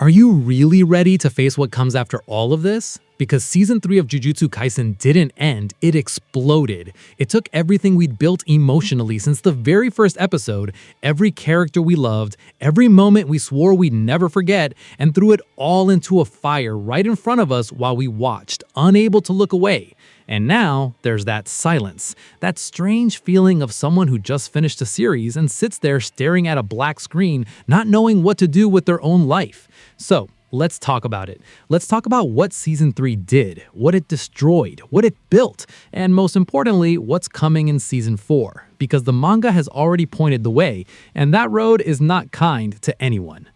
Are you really ready to face what comes after all of this? Because Season 3 of Jujutsu Kaisen didn't end, it exploded. It took everything we'd built emotionally since the very first episode, every character we loved, every moment we swore we'd never forget, and threw it all into a fire right in front of us while we watched, unable to look away. And now, there's that silence, that strange feeling of someone who just finished a series and sits there staring at a black screen, not knowing what to do with their own life. So, let's talk about it. Let's talk about what Season 3 did, what it destroyed, what it built, and most importantly, what's coming in Season 4. Because the manga has already pointed the way, and that road is not kind to anyone.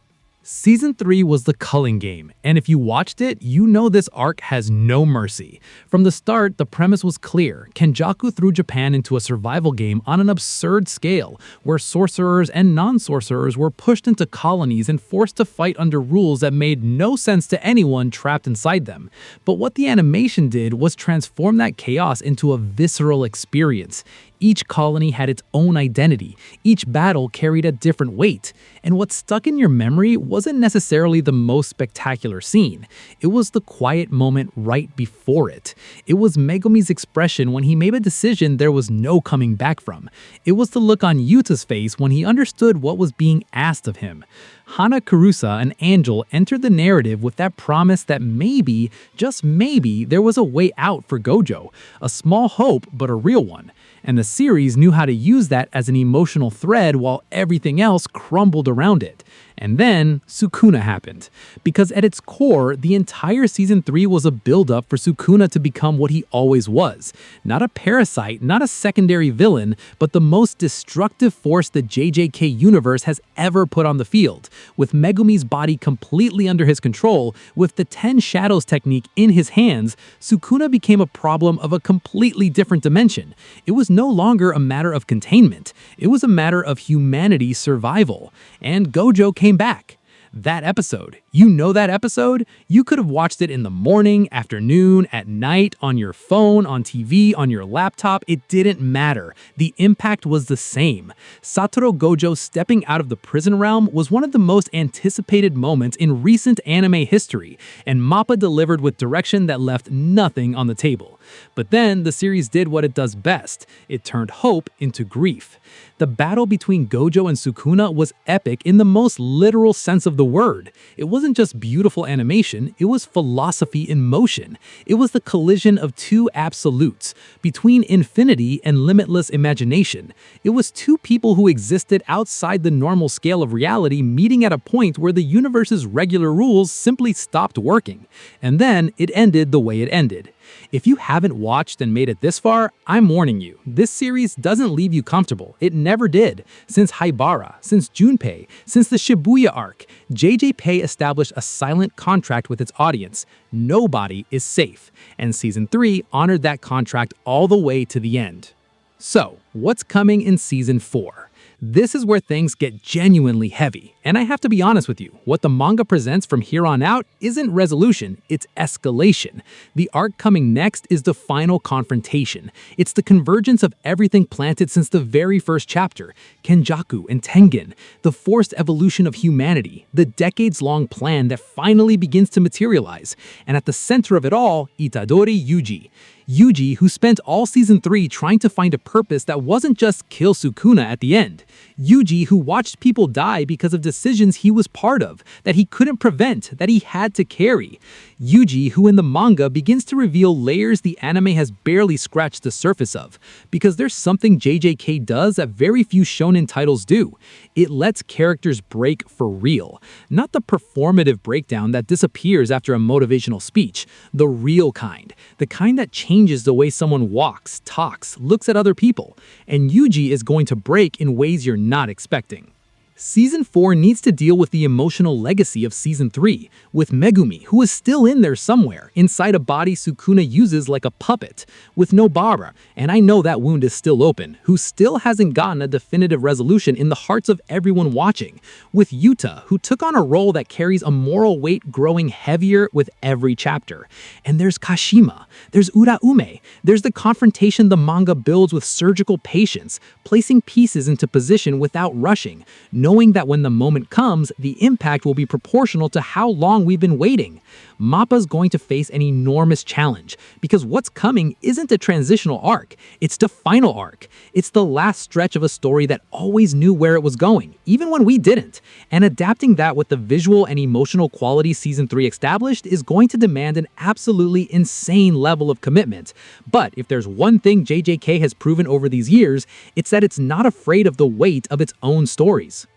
Season 3 was the Culling Game, and if you watched it, you know this arc has no mercy. From the start, the premise was clear. Kenjaku threw Japan into a survival game on an absurd scale, where sorcerers and non-sorcerers were pushed into colonies and forced to fight under rules that made no sense to anyone trapped inside them. But what the animation did was transform that chaos into a visceral experience. Each colony had its own identity. Each battle carried a different weight. And what stuck in your memory wasn't necessarily the most spectacular scene. It was the quiet moment right before it. It was Megumi's expression when he made a decision there was no coming back from. It was the look on Yuta's face when he understood what was being asked of him. Hana Kurusa, an angel, entered the narrative with that promise that maybe, just maybe, there was a way out for Gojo. A small hope, but a real one. And the series knew how to use that as an emotional thread while everything else crumbled around it. And then, Sukuna happened. Because at its core, the entire Season 3 was a build-up for Sukuna to become what he always was. Not a parasite, not a secondary villain, but the most destructive force the JJK universe has ever put on the field. With Megumi's body completely under his control, with the 10 Shadows technique in his hands, Sukuna became a problem of a completely different dimension. It was no longer a matter of containment. It was a matter of humanity's survival. And Gojo came back. That episode, you know that episode? You could have watched it in the morning, afternoon, at night, on your phone, on TV, on your laptop. It didn't matter. The impact was the same. Satoru Gojo stepping out of the prison realm was one of the most anticipated moments in recent anime history, and Mappa delivered with direction that left nothing on the table. But then the series did what it does best. It turned hope into grief. The battle between Gojo and Sukuna was epic in the most literal sense of the word. It wasn't just beautiful animation, it was philosophy in motion. It was the collision of two absolutes, between infinity and limitless imagination. It was two people who existed outside the normal scale of reality meeting at a point where the universe's regular rules simply stopped working. And then it ended the way it ended. If you haven't watched and made it this far, I'm warning you, this series doesn't leave you comfortable. It never did. Since Haibara, since Junpei, since the Shibuya arc, JJK established a silent contract with its audience. Nobody is safe. And Season 3 honored that contract all the way to the end. So, what's coming in Season 4? This is where things get genuinely heavy, and I have to be honest with you, what the manga presents from here on out isn't resolution, it's escalation. The arc coming next is the final confrontation. It's the convergence of everything planted since the very first chapter, Kenjaku and Tengen, the forced evolution of humanity, the decades-long plan that finally begins to materialize, and at the center of it all, Itadori Yuji. Yuji, who spent all Season 3 trying to find a purpose that wasn't just kill Sukuna at the end. Yuji, who watched people die because of decisions he was part of, that he couldn't prevent, that he had to carry. Yuji, who in the manga begins to reveal layers the anime has barely scratched the surface of. Because there's something JJK does that very few shonen titles do. It lets characters break for real. Not the performative breakdown that disappears after a motivational speech. The real kind. The kind that changes the way someone walks, talks, looks at other people. And Yuji is going to break in ways you're not expecting. Season 4 needs to deal with the emotional legacy of Season 3, with Megumi, who is still in there somewhere, inside a body Sukuna uses like a puppet, with Nobara, and I know that wound is still open, who still hasn't gotten a definitive resolution in the hearts of everyone watching, with Yuta, who took on a role that carries a moral weight growing heavier with every chapter. And there's Kashima, there's uraume, there's the confrontation the manga builds with surgical patience, placing pieces into position without rushing. knowing that when the moment comes, the impact will be proportional to how long we've been waiting. Mappa's going to face an enormous challenge, because what's coming isn't a transitional arc, it's the final arc. It's the last stretch of a story that always knew where it was going, even when we didn't. And adapting that with the visual and emotional quality Season 3 established is going to demand an absolutely insane level of commitment. But if there's one thing JJK has proven over these years, it's that it's not afraid of the weight of its own stories.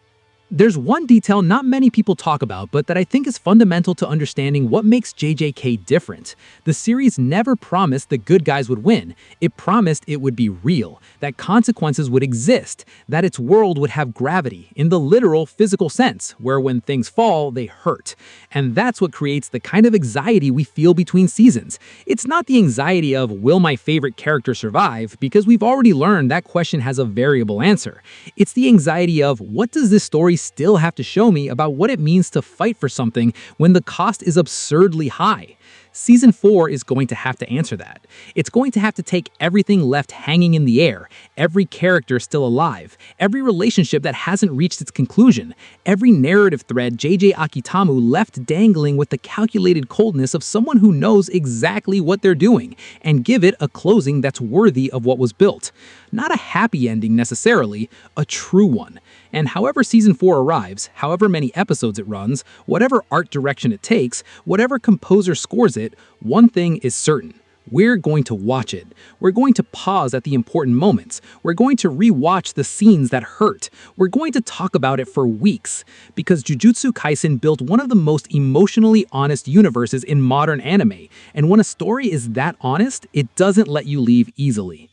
There's one detail not many people talk about, but that I think is fundamental to understanding what makes JJK different. The series never promised the good guys would win. It promised it would be real, that consequences would exist, that its world would have gravity, in the literal physical sense, where when things fall, they hurt. And that's what creates the kind of anxiety we feel between seasons. It's not the anxiety of, will my favorite character survive? Because we've already learned that question has a variable answer. It's the anxiety of, what does this story still have to show me about what it means to fight for something when the cost is absurdly high? Season 4 is going to have to answer that. It's going to have to take everything left hanging in the air, every character still alive, every relationship that hasn't reached its conclusion, every narrative thread JJ Akitamu left dangling with the calculated coldness of someone who knows exactly what they're doing, and give it a closing that's worthy of what was built. Not a happy ending necessarily, a true one. And however Season 4 arrives, however many episodes it runs, whatever art direction it takes, whatever composer scores it, one thing is certain. We're going to watch it. We're going to pause at the important moments. We're going to rewatch the scenes that hurt. We're going to talk about it for weeks. Because Jujutsu Kaisen built one of the most emotionally honest universes in modern anime. And when a story is that honest, it doesn't let you leave easily.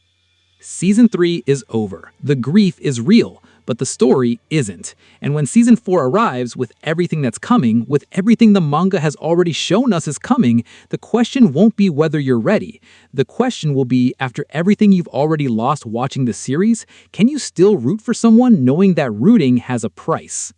Season 3 is over. The grief is real, but the story isn't. And when Season 4 arrives, with everything that's coming, with everything the manga has already shown us is coming, the question won't be whether you're ready. The question will be, after everything you've already lost watching the series, can you still root for someone knowing that rooting has a price?